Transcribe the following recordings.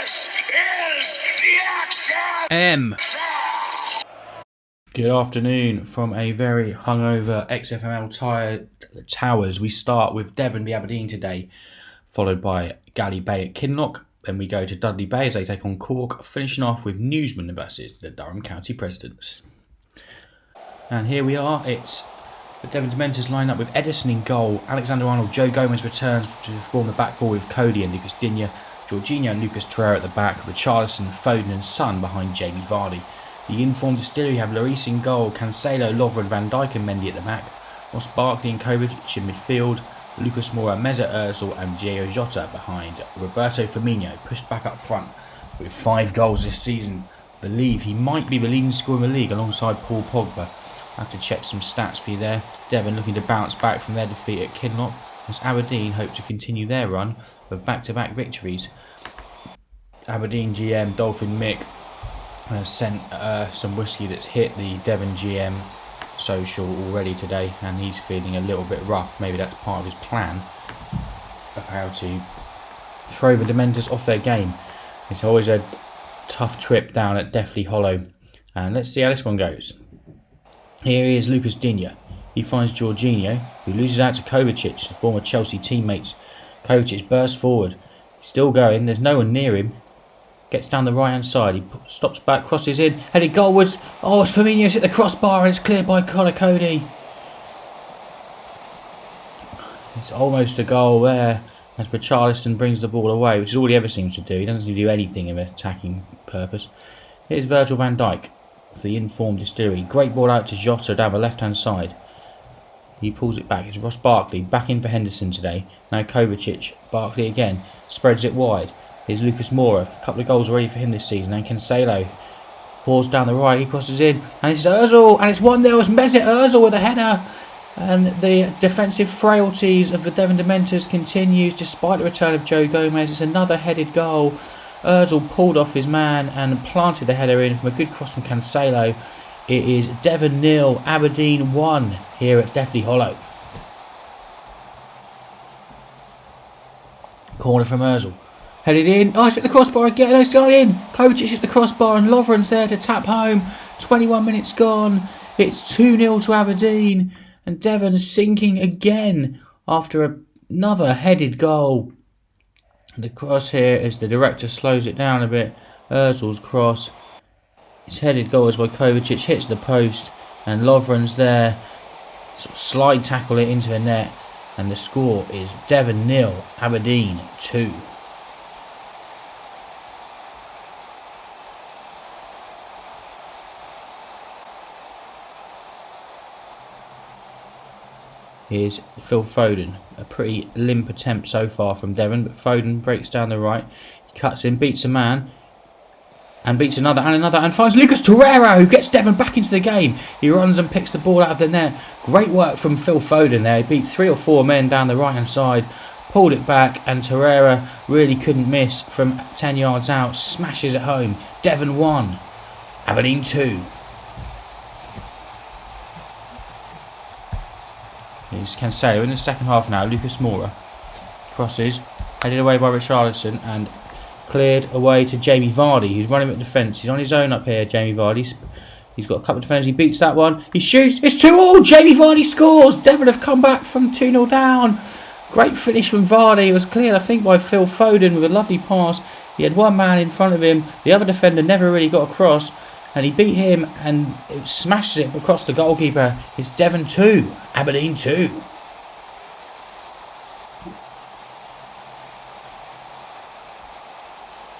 This is the XFML. Good afternoon from a very hungover XFML tired Towers. We start with Devon v Aberdeen today, followed by Galley Bay at Kinlock. Then we go to Dudley Bay as they take on Cork, finishing off with Newsman versus the Durham County Presidents. And here we are, it's the Devon Dementors line up with Edison in goal, Alexander Arnold, Joe Gomez returns to form the back four with Cody and Lucas Digne, Jorginho and Lucas Torreira at the back, Richarlison, Foden and Son behind Jamie Vardy. The informed Distillery have Lloris in goal, Cancelo, Lovren, Van Dijk and Mendy at the back, Ross Barkley and Kovacic in midfield, Lucas Moura, Mesut Ozil and Diego Jota behind. Roberto Firmino pushed back up front with 5 goals this season. Believe he might be the leading scorer in the league alongside Paul Pogba. I have to check some stats for you there. Devon looking to bounce back from their defeat at Kinlock, as Aberdeen hope to continue their run of back-to-back victories. Aberdeen GM Dolphin Mick has sent some whiskey that's hit the Devon GM social already today, and he's feeling a little bit rough. Maybe that's part of his plan of how to throw the Dementors off their game. It's always a tough trip down at Deathly Hollow, and let's see how this one goes. Here is Lucas Digne. He finds Jorginho, who loses out to Kovacic, the former Chelsea teammates. Kovacic bursts forward, still going, there's no one near him. Gets down the right hand side, he stops back, crosses in, headed goalwards. Oh, it's Firmino's hit the crossbar and it's cleared by Connor Cody. It's almost a goal there as Richarlison brings the ball away, which is all he ever seems to do. He doesn't do anything of an attacking purpose. Here's Virgil van Dijk for the informed Distillery. Great ball out to Jota down the left hand side. He pulls it back. It's Ross Barkley back in for Henderson today. Now Kovacic. Barkley again spreads it wide. Here's Lucas Moura, a couple of goals already for him this season. And Cancelo pours down the right, he crosses in, and it's Ozil, and it's 1-0. It's Mesut Ozil with a header. And the defensive frailties of the Devon Dementors continues despite the return of Joe Gomez. It's another headed goal. Ozil pulled off his man and planted the header in from a good cross from Cancelo. It is Devon 0, Aberdeen 1 here at Deathly Hollow. Corner from Ozil. Headed in. Oh, it's at the crossbar again. No, it's gone in. Kovacic at the crossbar and Lovren's there to tap home. 21 minutes gone. It's 2-0 to Aberdeen. And Devon sinking again after another headed goal. The cross here as the director slows it down a bit. Ozil's cross. It's headed goals by Kovacic. Hits the post. And Lovren's there. Sort of slide tackle it into the net. And the score is Devon 0, Aberdeen 2. Here's Phil Foden, a pretty limp attempt so far from Devon, but Foden breaks down the right, he cuts in, beats a man, and beats another, and finds Lucas Torreira, who gets Devon back into the game. He runs and picks the ball out of the net. Great work from Phil Foden there, he beat 3 or 4 men down the right hand side, pulled it back, and Torreira really couldn't miss from 10 yards out, smashes it home. Devon 1, Aberdeen 2. Here's Cancelo in the second half now. Lucas Moura crosses, headed away by Richarlison and cleared away to Jamie Vardy, who's running at defence. He's on his own up here, Jamie Vardy. He's got a couple of defenders. He beats that one. He shoots. It's 2-2. Jamie Vardy scores. Devon have come back from 2-0 down. Great finish from Vardy. It was cleared, I think, by Phil Foden with a lovely pass. He had one man in front of him. The other defender never really got across. And he beat him and it smashes it across the goalkeeper. It's Devon 2, Aberdeen 2.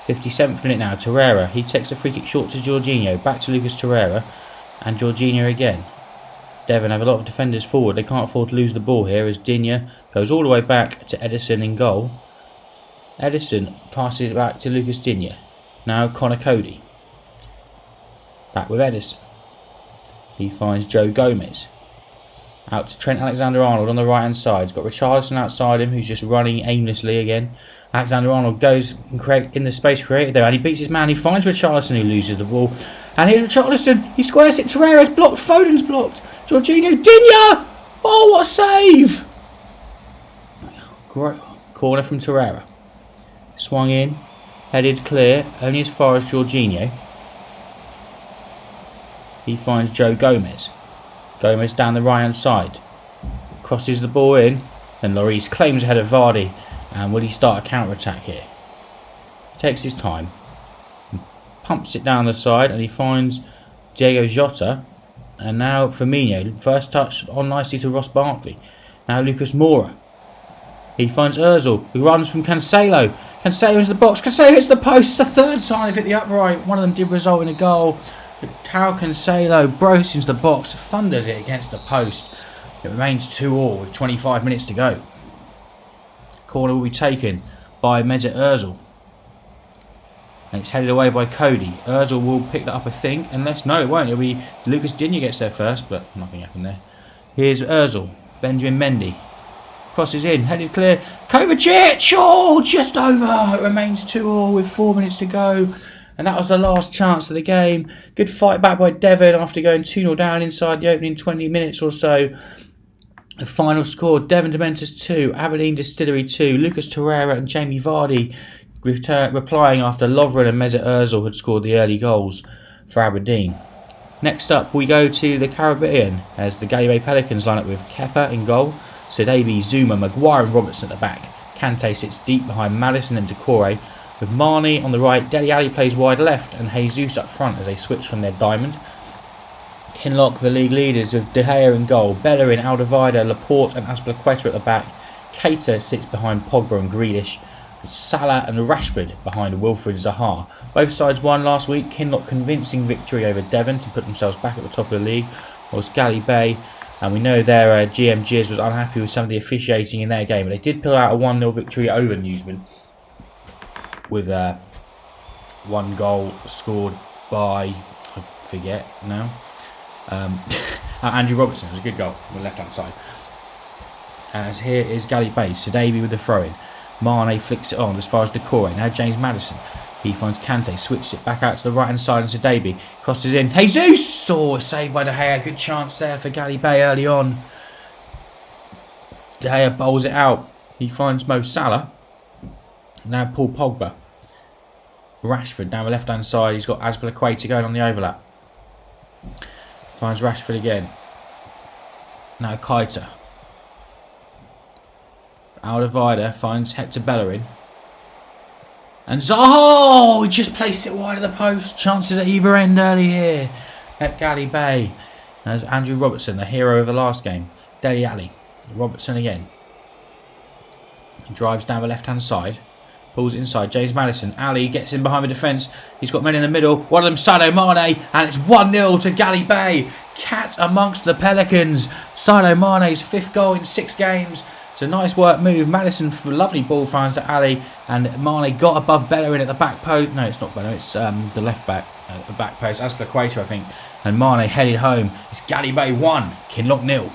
'57th minute now, Torreira. He takes a free kick short to Jorginho. Back to Lucas Torreira. And Jorginho again. Devon have a lot of defenders forward. They can't afford to lose the ball here as Digne goes all the way back to Edison in goal. Edison passes it back to Lucas Digne. Now Connor Cody. Back with Edison. He finds Joe Gomez. Out to Trent Alexander-Arnold on the right hand side. He's got Richarlison outside him who's just running aimlessly again. Alexander-Arnold goes and create in the space created there and he beats his man. He finds Richarlison who loses the ball. And here's Richarlison. He squares it. Torreira's blocked. Foden's blocked. Jorginho. Digne! Oh, what a save! Great corner from Torreira. Swung in. Headed clear, only as far as Jorginho. He finds Joe Gomez. Gomez down the right hand side. Crosses the ball in. Then Lloris claims ahead of Vardy. And will he start a counter-attack here? He takes his time. Pumps it down the side and he finds Diego Jota. And now Firmino. First touch on nicely to Ross Barkley. Now Lucas Moura. He finds Ozil, who runs from Cancelo. Cancelo into the box. Cancelo hits the post. It's the third time they've hit the upright. One of them did result in a goal. But how Cancelo broke into the box, thundered it against the post. It remains 2-2 with 25 minutes to go. Corner will be taken by Mesut Ozil. And it's headed away by Cody. Ozil will pick that up, I think. Unless, no, it won't. It'll be Lucas Digne gets there first, but nothing happened there. Here's Ozil. Benjamin Mendy. Crosses in, headed clear. Kovacic! Oh, just over. It remains 2-2 with 4 minutes to go. And that was the last chance of the game. Good fight back by Devon after going 2-0 down inside the opening 20 minutes or so. The final score, Devon Dementors 2, Aberdeen Distillery 2. Lucas Torreira and Jamie Vardy replying after Lovren and Mesut Ozil had scored the early goals for Aberdeen. Next up, we go to the Caribbean as the Galley Pelicans line up with Kepa in goal. Sidibe, Zuma, Maguire and Robertson at the back. Kante sits deep behind Madison and Decore. With Marnie on the right, Dele Alli plays wide left and Jesus up front as they switch from their diamond. Kinlock, the league leaders, with De Gea in goal. Bellerin, Alderweireld, Laporte and Azpilicueta at the back. Keita sits behind Pogba and Grealish. With Salah and Rashford behind Wilfried Zaha. Both sides won last week. Kinlock convincing victory over Devon to put themselves back at the top of the league. Whilst Galley Bay, and we know their GM Jizz was unhappy with some of the officiating in their game, but they did pull out a 1-0 victory over Newsman with one goal scored by, I forget now, Andrew Robertson. It was a good goal on the left hand side. As here is Galley Bay, Sidibe with the throw in. Mane flicks it on as far as Decore. Now James Maddison. He finds Kante, switches it back out to the right hand side and Sidibe crosses in. Jesus! Oh, saved by De Gea. Good chance there for Galley Bay early on. De Gea bowls it out. He finds Mo Salah. Now Paul Pogba. Rashford down the left hand side. He's got Azpilicueta going on the overlap. Finds Rashford again. Now Keita. Alderweireld finds Hector Bellerin. And Zaha! He just placed it wide of the post. Chances at either end early here at Galley Bay. There's Andrew Robertson, the hero of the last game. Dele Alli. Robertson again. He drives down the left hand side. Pulls it inside. James Maddison. Ali gets in behind the defence. He's got men in the middle. One of them, Sadio Mane. And it's 1-0 to Galley Bay. Cat amongst the Pelicans. Sadio Mane's 5th goal in 6 games. It's a nice work move. Maddison, lovely ball finds to Ali. And Mane got above Bellerin at the back post. No, it's not Bellerin. It's the left back. The back post. Azpilicueta, I think. And Mane headed home. It's Galley Bay 1. Kinlock 0.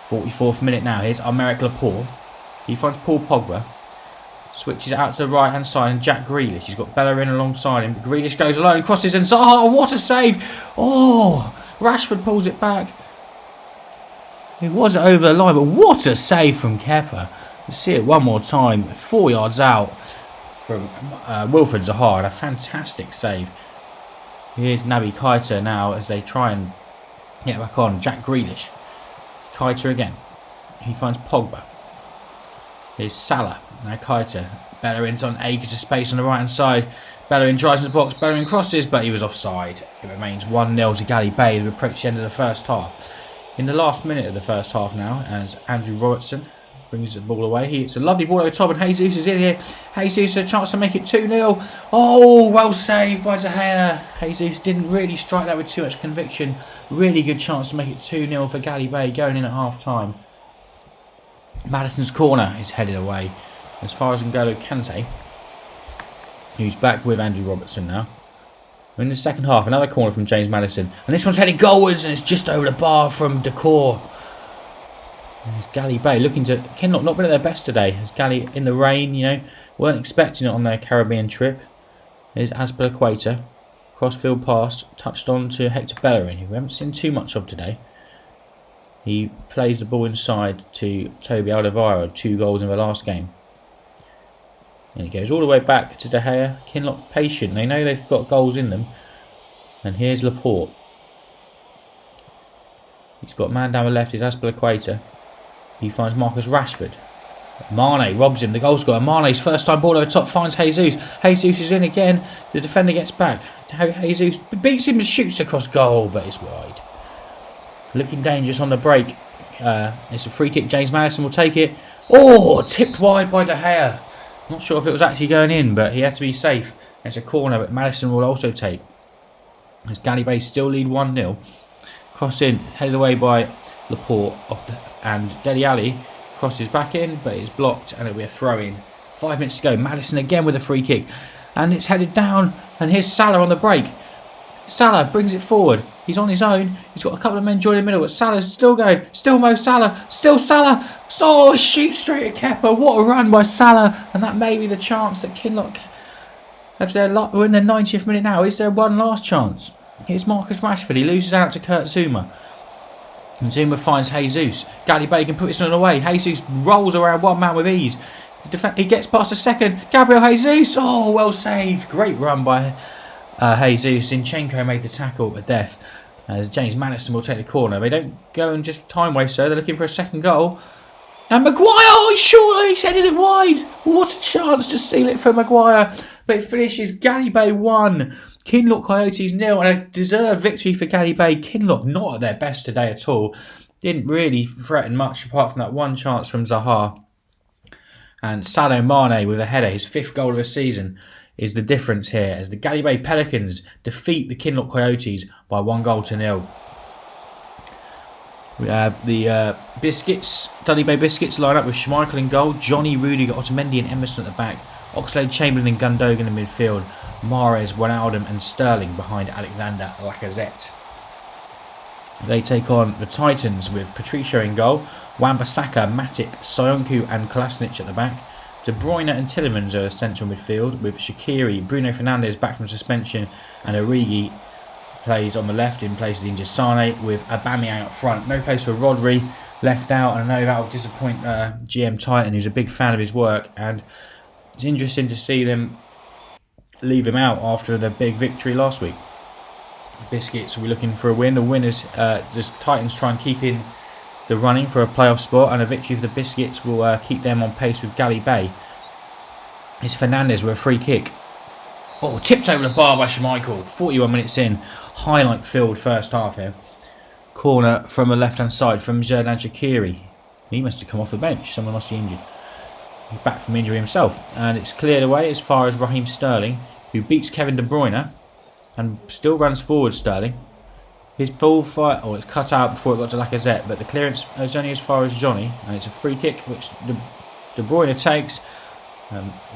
44th minute now. Here's Aymeric Laporte. He finds Paul Pogba. Switches it out to the right hand side and Jack Grealish. He's got Bellerin alongside him. But Grealish goes alone, crosses and Zaha. What a save! Oh, Rashford pulls it back. It wasn't over the line, but what a save from Kepa. Let's see it one more time. 4 yards out from Wilfried Zaha. And a fantastic save. Here's Naby Keita now as they try and get back on. Jack Grealish. Keita again. He finds Pogba. Here's Salah. Now Keita. Bellerin's on acres of space on the right hand side. Bellerin drives in the box. Bellerin crosses, but he was offside. It remains 1-0 to Galley Bay as we approach the end of the first half. In the last minute of the first half now, as Andrew Robertson brings the ball away. It's a lovely ball over top, and Jesus is in here. Jesus a chance to make it 2-0. Oh, well saved by De Gea. Jesus didn't really strike that with too much conviction. Really good chance to make it 2-0 for Galley Bay going in at half time. Maddison's corner is headed away as far as N'Golo Kante, who's back with Andrew Robertson now. We're in the second half, another corner from James Maddison, and this one's headed goalwards and it's just over the bar from Decore. There's Galley Bay looking to Kinlock, not been at their best today. As Galley in the rain, you know, weren't expecting it on their Caribbean trip. There's Azpilicueta, crossfield pass, touched on to Hector Bellerin, who we haven't seen too much of today. He plays the ball inside to Toby Alderweireld, 2 goals in the last game. And it goes all the way back to De Gea. Kinlock patient. They know they've got goals in them. And here's Laporte. He's got a man down the left. Is Aspilicueta. He finds Marcus Rashford. Mane robs him. The goal scorer. Mane's first time ball over top finds Jesus. Jesus is in again. The defender gets back. Jesus beats him and shoots across goal, but it's wide. Looking dangerous on the break. It's a free kick. James Maddison will take it. Oh, tipped wide by De Gea. Not sure if it was actually going in, but he had to be safe. It's a corner, but Maddison will also take. As Galley still lead 1-0. Cross in, headed away by Laporte and Dele Alli crosses back in, but it's blocked and it'll be a throw in. 5 minutes to go. Maddison again with a free kick. And it's headed down. And here's Salah on the break. Salah brings it forward. He's on his own. He's got a couple of men joining in the middle, but Salah's still going. Still Mo Salah. Still Salah. So shoots straight at Kepa. What a run by Salah. And that may be the chance that Kinlock have. We're in the 90th minute now. Is there one last chance? Here's Marcus Rashford. He loses out to Kurt Zouma. And Zouma finds Jesus. Galley can put this one away. Jesus rolls around one man with ease. He gets past a second. Gabriel Jesus. Oh, well saved. Great run by Jesus. Zinchenko made the tackle to death. As James Maddison will take the corner. They don't go and just time waste, so they're looking for a second goal. And Maguire, oh, surely he's headed it wide. What a chance to seal it for Maguire. But it finishes Galley 1, Kinlock Coyotes 0, and a deserved victory for Galley. Kinlock not at their best today at all. Didn't really threaten much apart from that one chance from Zaha. And Sadio Mane with a header, his 5th goal of the season, is the difference here as the Galley Pelicans defeat the Kinlock Coyotes by 1-0. We have the Biscuits, Dudley Bay Biscuits line up with Schmeichel in goal, Johnny, Rudiger, Otamendi and Emerson at the back, Oxlade, Chamberlain and Gundogan in midfield, Mahrez, Wijnaldum and Sterling behind Alexander Lacazette. They take on the Titans with Patricio in goal, Wan-Bissaka, Matic, Soyuncu and Kolasinac at the back. De Bruyne and Tielemans are central midfield with Shaqiri, Bruno Fernandes back from suspension and Origi plays on the left in place of the injured Sane with Aubameyang up front. No place for Rodri, left out, and I know that will disappoint GM Titan, who's a big fan of his work, and it's interesting to see them leave him out after the big victory last week. Biscuits will be looking for a win. The winners, the Titans try and keep in the running for a playoff spot, and a victory for the Biscuits will keep them on pace with Galley Bay. It's Fernandes with a free kick. Oh, tipped over the bar by Schmeichel. 41 minutes in. Highlight filled first half here. Corner from the left hand side from Xherdan Shaqiri. He must have come off the bench. Someone must be injured. He's back from injury himself. And it's cleared away as far as Raheem Sterling, who beats Kevin De Bruyne and still runs forward. Sterling. His ball fight, it's cut out before it got to Lacazette, but the clearance is only as far as Johnny, and it's a free kick which De Bruyne takes.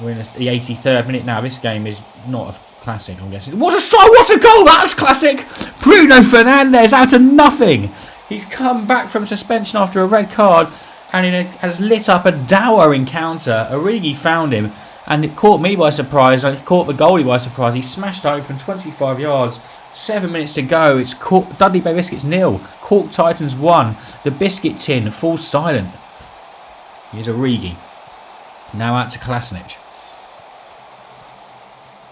We're in the 83rd minute now. This game is not a classic, I'm guessing. What a strike! What a goal! That's classic! Bruno Fernandes out of nothing. He's come back from suspension after a red card and has lit up a dour encounter. Origi found him and it caught me by surprise. It caught the goalie by surprise. He smashed home from 25 yards. 7 minutes to go. It's Dudley Bay Biscuits 0. Cork Titans 1. The biscuit tin falls silent. Here's Origi. Now out to Kolasinac.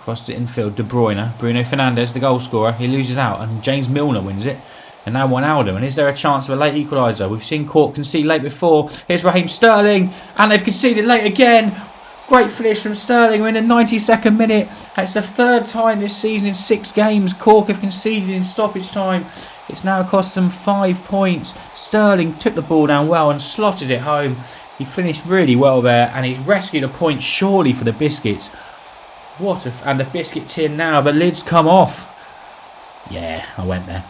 Crossed it infield. De Bruyne. Bruno Fernandes, the goal scorer. He loses out and James Milner wins it. And now Wijnaldum. And is there a chance of a late equaliser? We've seen Cork concede late before. Here's Raheem Sterling. And they've conceded late again. Great finish from Sterling. We're in the 92nd minute. It's the 3rd time this season in 6 games Cork have conceded in stoppage time. It's now cost them 5 points. Sterling took the ball down well and slotted it home. He finished really well there and he's rescued a point surely for the Biscuits. And the biscuit tin now. The lid's come off. Yeah, I went there.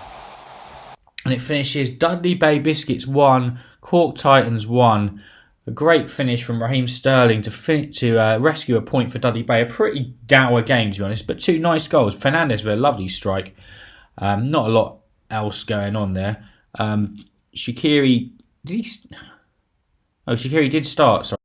And it finishes Dudley Bay Biscuits 1, Cork Titans 1. A great finish from Raheem Sterling to rescue a point for Dudley Bay. A pretty dour game, to be honest, but 2 nice goals. Fernandes with a lovely strike. Not a lot else going on there. Shaqiri did start. Sorry.